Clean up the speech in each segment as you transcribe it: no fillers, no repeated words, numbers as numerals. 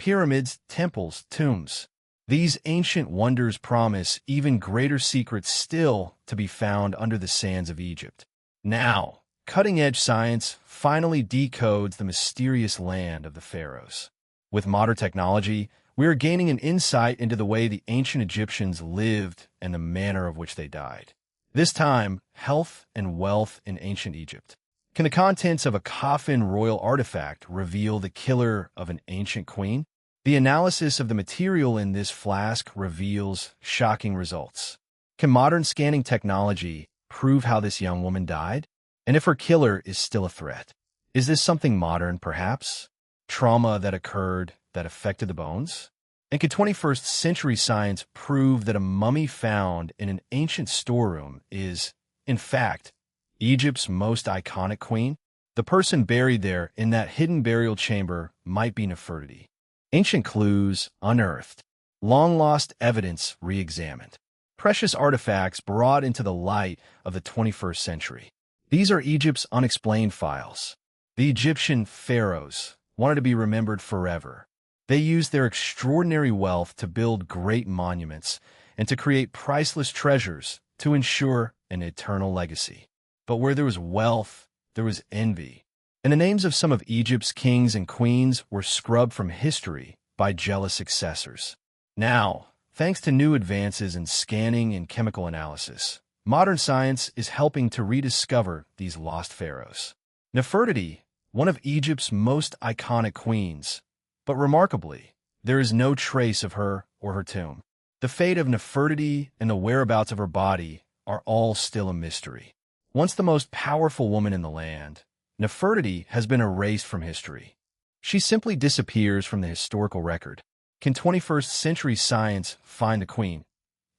pyramids, temples, tombs. These ancient wonders promise even greater secrets still to be found under the sands of Egypt. Now, cutting-edge science finally decodes the mysterious land of the pharaohs. With modern technology, we are gaining an insight into the way the ancient Egyptians lived and the manner of which they died. This time, health and wealth in ancient Egypt. Can the contents of a coffin royal artifact reveal the killer of an ancient queen? The analysis of the material in this flask reveals shocking results. Can modern scanning technology prove how this young woman died? And if her killer is still a threat? Is this something modern, perhaps? Trauma that occurred that affected the bones? And could 21st century science prove that a mummy found in an ancient storeroom is, in fact, Egypt's most iconic queen? The person buried there in that hidden burial chamber might be Nefertiti. Ancient clues unearthed, long-lost evidence re-examined, precious artifacts brought into the light of the 21st century. These are Egypt's unexplained files. The Egyptian pharaohs wanted to be remembered forever. They used their extraordinary wealth to build great monuments and to create priceless treasures to ensure an eternal legacy. But where there was wealth, there was envy. And the names of some of Egypt's kings and queens were scrubbed from history by jealous successors. Now, thanks to new advances in scanning and chemical analysis, modern science is helping to rediscover these lost pharaohs. Nefertiti, one of Egypt's most iconic queens, but remarkably, there is no trace of her or her tomb. The fate of Nefertiti and the whereabouts of her body are all still a mystery. Once the most powerful woman in the land, Nefertiti has been erased from history. She simply disappears from the historical record. Can 21st century science find the queen?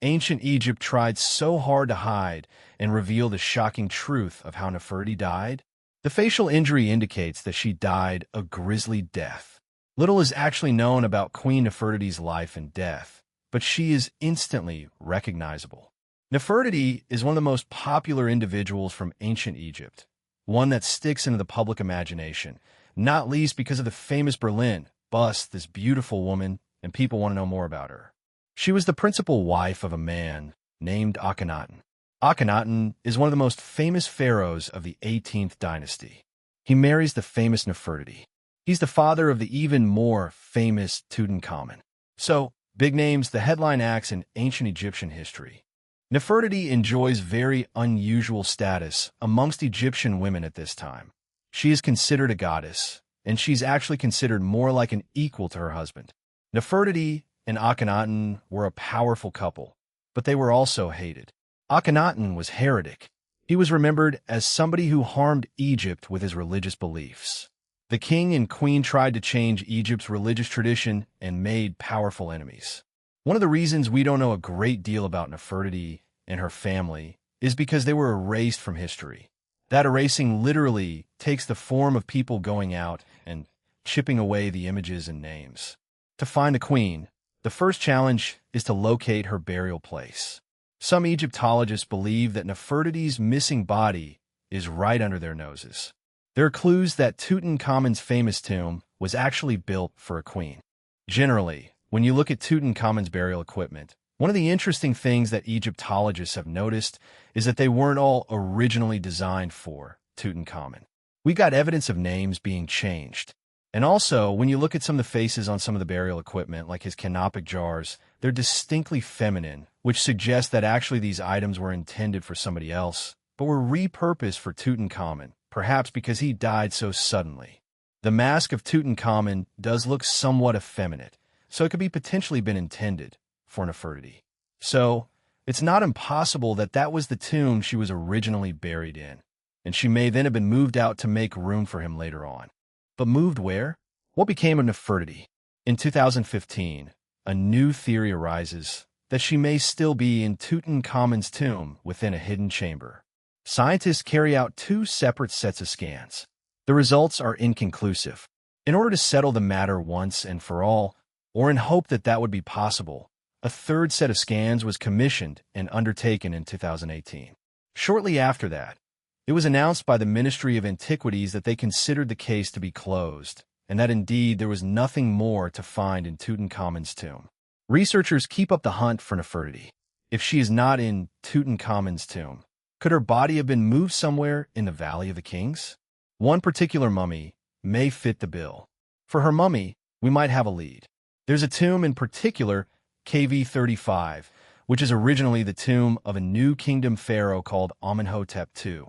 Ancient Egypt tried so hard to hide and reveal the shocking truth of how Nefertiti died. The facial injury indicates that she died a grisly death. Little is actually known about Queen Nefertiti's life and death, but she is instantly recognizable. Nefertiti is one of the most popular individuals from ancient Egypt, one that sticks into the public imagination, not least because of the famous Berlin bust, this beautiful woman, and people want to know more about her. She was the principal wife of a man named Akhenaten. Akhenaten is one of the most famous pharaohs of the 18th dynasty. He marries the famous Nefertiti. He's the father of the even more famous Tutankhamun. So, big names, the headline acts in ancient Egyptian history. Nefertiti enjoys very unusual status amongst Egyptian women at this time. She is considered a goddess, and she's actually considered more like an equal to her husband. Nefertiti and Akhenaten were a powerful couple, but they were also hated. Akhenaten was heretic. He was remembered as somebody who harmed Egypt with his religious beliefs. The king and queen tried to change Egypt's religious tradition and made powerful enemies. One of the reasons we don't know a great deal about Nefertiti and her family is because they were erased from history. That erasing literally takes the form of people going out and chipping away the images and names. To find the queen, the first challenge is to locate her burial place. Some Egyptologists believe that Nefertiti's missing body is right under their noses. There are clues that Tutankhamun's famous tomb was actually built for a queen. Generally, when you look at Tutankhamun's burial equipment, one of the interesting things that Egyptologists have noticed is that they weren't all originally designed for Tutankhamun. We got evidence of names being changed. And also, when you look at some of the faces on some of the burial equipment, like his canopic jars, they're distinctly feminine, which suggests that actually these items were intended for somebody else, but were repurposed for Tutankhamun, perhaps because he died so suddenly. The mask of Tutankhamun does look somewhat effeminate, so it could be potentially been intended for Nefertiti. So, it's not impossible that that was the tomb she was originally buried in, and she may then have been moved out to make room for him later on. But moved where? What became of Nefertiti? In 2015, a new theory arises that she may still be in Tutankhamun's tomb within a hidden chamber. Scientists carry out two separate sets of scans. The results are inconclusive. In order to settle the matter once and for all, or in hope that that would be possible, a third set of scans was commissioned and undertaken in 2018. Shortly after that, it was announced by the Ministry of Antiquities that they considered the case to be closed, and that indeed there was nothing more to find in Tutankhamun's tomb. Researchers keep up the hunt for Nefertiti. If she is not in Tutankhamun's tomb, could her body have been moved somewhere in the Valley of the Kings? One particular mummy may fit the bill. For her mummy, we might have a lead. There's a tomb in particular, KV-35, which is originally the tomb of a New Kingdom pharaoh called Amenhotep II.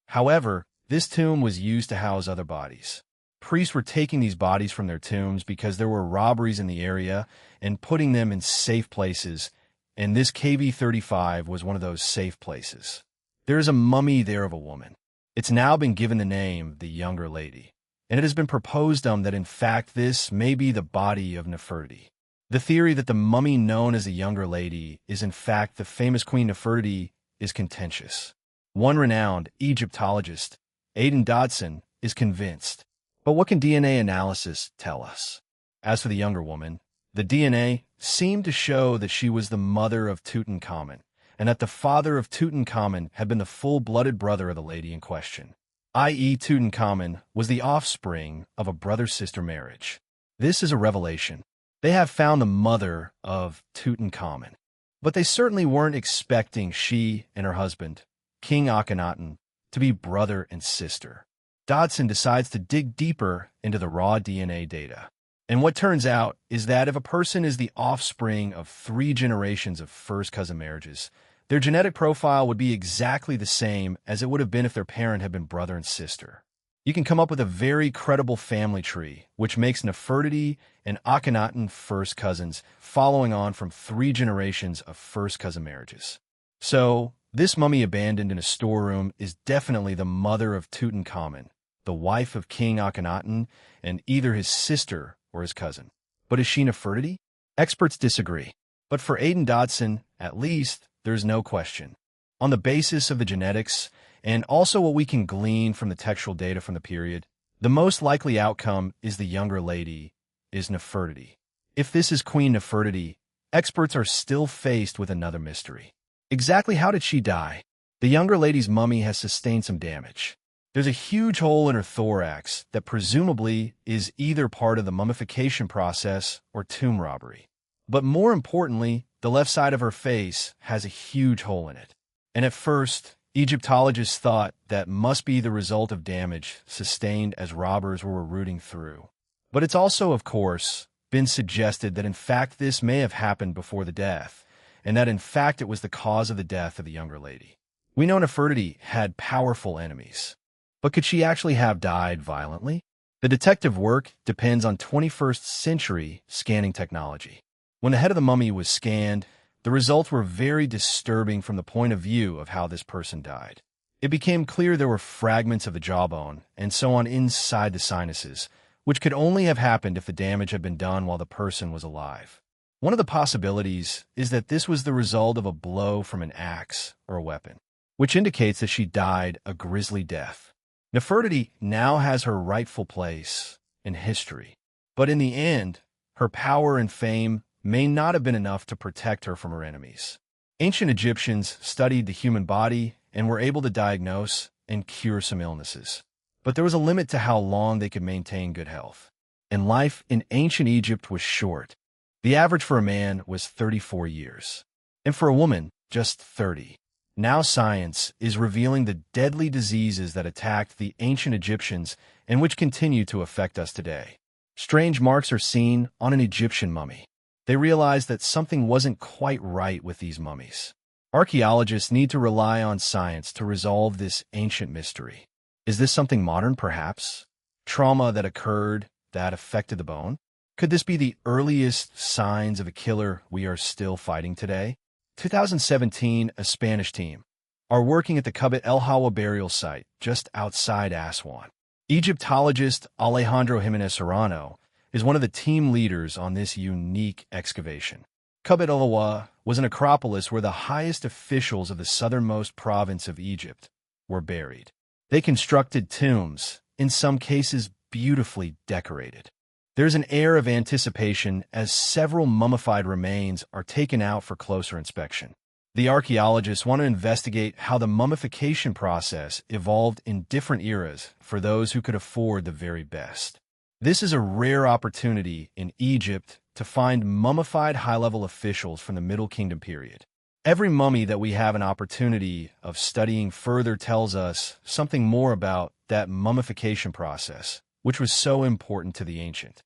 However, this tomb was used to house other bodies. Priests were taking these bodies from their tombs because there were robberies in the area and putting them in safe places, and this KV-35 was one of those safe places. There is a mummy there of a woman. It's now been given the name the Younger Lady, and it has been proposed that in fact this may be the body of Nefertiti. The theory that the mummy known as the Younger Lady is in fact the famous Queen Nefertiti is contentious. One renowned Egyptologist, Aidan Dodson, is convinced. But what can DNA analysis tell us? As for the younger woman, the DNA seemed to show that she was the mother of Tutankhamun, and that the father of Tutankhamun had been the full-blooded brother of the lady in question, i.e. Tutankhamun was the offspring of a brother-sister marriage. This is a revelation. They have found the mother of Tutankhamun, but they certainly weren't expecting she and her husband, King Akhenaten, to be brother and sister. Dodson decides to dig deeper into the raw DNA data. And what turns out is that if a person is the offspring of 3 generations of first-cousin marriages, their genetic profile would be exactly the same as it would have been if their parent had been brother and sister. You can come up with a very credible family tree, which makes Nefertiti and Akhenaten first cousins, following on from 3 generations of first-cousin marriages. So, this mummy abandoned in a storeroom is definitely the mother of Tutankhamun, the wife of King Akhenaten, and either his sister or his cousin. But is she Nefertiti? Experts disagree. But for Aidan Dodson, at least, there's no question. On the basis of the genetics, and also what we can glean from the textual data from the period, the most likely outcome is the Younger Lady is Nefertiti. If this is Queen Nefertiti, experts are still faced with another mystery. Exactly how did she die? The Younger Lady's mummy has sustained some damage. There's a huge hole in her thorax that presumably is either part of the mummification process or tomb robbery. But more importantly, the left side of her face has a huge hole in it. And at first, Egyptologists thought that must be the result of damage sustained as robbers were rooting through. But it's also, of course, been suggested that in fact this may have happened before the death, and that in fact it was the cause of the death of the Younger Lady. We know Nefertiti had powerful enemies. But could she actually have died violently? The detective work depends on 21st century scanning technology. When the head of the mummy was scanned, the results were very disturbing from the point of view of how this person died. It became clear there were fragments of the jawbone and so on inside the sinuses, which could only have happened if the damage had been done while the person was alive. One of the possibilities is that this was the result of a blow from an axe or a weapon, which indicates that she died a grisly death. Nefertiti now has her rightful place in history, but in the end, her power and fame may not have been enough to protect her from her enemies. Ancient Egyptians studied the human body and were able to diagnose and cure some illnesses. But there was a limit to how long they could maintain good health. And life in ancient Egypt was short. The average for a man was 34 years, and for a woman, just 30. Now science is revealing the deadly diseases that attacked the ancient Egyptians and which continue to affect us today. Strange marks are seen on an Egyptian mummy. They realize that something wasn't quite right with these mummies. Archaeologists need to rely on science to resolve this ancient mystery. Is this something modern, perhaps? Trauma that occurred that affected the bone? Could this be the earliest signs of a killer we are still fighting today? 2017, a Spanish team are working at the Kubit El Hawa burial site just outside Aswan. Egyptologist Alejandro Jimenez Serrano is one of the team leaders on this unique excavation. Kubit El Hawa was an acropolis where the highest officials of the southernmost province of Egypt were buried. They constructed tombs, in some cases beautifully decorated. There's an air of anticipation as several mummified remains are taken out for closer inspection. The archaeologists want to investigate how the mummification process evolved in different eras for those who could afford the very best. This is a rare opportunity in Egypt to find mummified high-level officials from the Middle Kingdom period. Every mummy that we have an opportunity of studying further tells us something more about that mummification process, which was so important to the ancient.